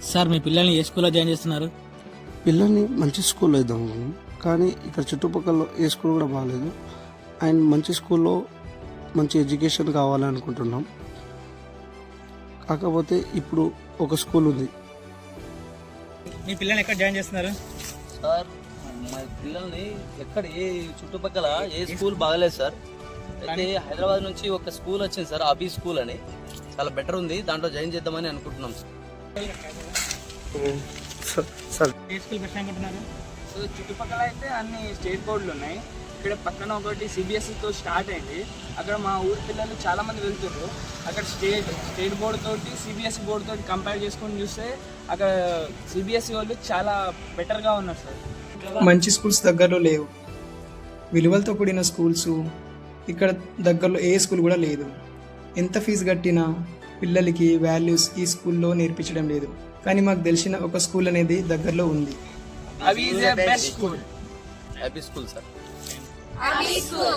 Sir మీ పిల్లల్ని ఏ స్కూల్లో join చేస్తున్నారు? పిల్లల్ని మంచి స్కూల్లో ఇద్దాం, కానీ ఇక్కడ చుట్టుపక్కల ఏ స్కూల్ కూడా బాగాలేదు. అండ్ మంచి స్కూల్లో మంచి ఎడ్యుకేషన్ కావాలనుకుంటున్నాం. కాకపోతే ఇప్పుడు ఒక స్కూల్ ఉంది. మీ పిల్లల్ని ఎక్కడ జాయిన్ చేస్తున్నారు? సార్ మా పిల్లల్ని ఎక్కడ ఏ చుట్టుపక్కల ఏ స్కూల్ బాగలేదు సార్. అయితే హైదరాబాద్ నుంచి ఒక స్కూల్ వచ్చింది సార్, అబీ స్కూల్ అని, చాలా బెటర్ ఉంది. దాంట్లో జాయిన్ చేద్దామని అనుకుంటున్నాం సార్. ఏ స్కూల్ బెస్ట్ అనుకుంటున్నారు? సో చుట్టుపక్కల అయితే అన్ని స్టేట్ బోర్డులు ఉన్నాయి. ఇక్కడ పక్కన ఒకటి సిబిఎస్ఈతో స్టార్ట్ అయింది. అక్కడ మా ఊరి పిల్లలు చాలామంది వెళ్తున్నారు. అక్కడ స్టేట్ బోర్డు తోటి సిబిఎస్ఈ బోర్డు తోటి కంపేర్ చేసుకొని చూస్తే అక్కడ సిబిఎస్ఈ వాళ్ళు చాలా బెటర్గా ఉన్నారు సార్. మంచి స్కూల్స్ దగ్గరలో లేవు. విలువలతో కూడిన స్కూల్స్ ఇక్కడ దగ్గరలో ఏ స్కూల్ కూడా లేదు. ఎంత ఫీజు కట్టినా పిల్లలకి వాల్యూస్ ఈ స్కూల్లో నేర్పించడం లేదు. కానీ మాకు తెలిసిన ఒక స్కూల్ అనేది దగ్గరలో ఉంది. Abi is the best school. Abi school sir. Abi School.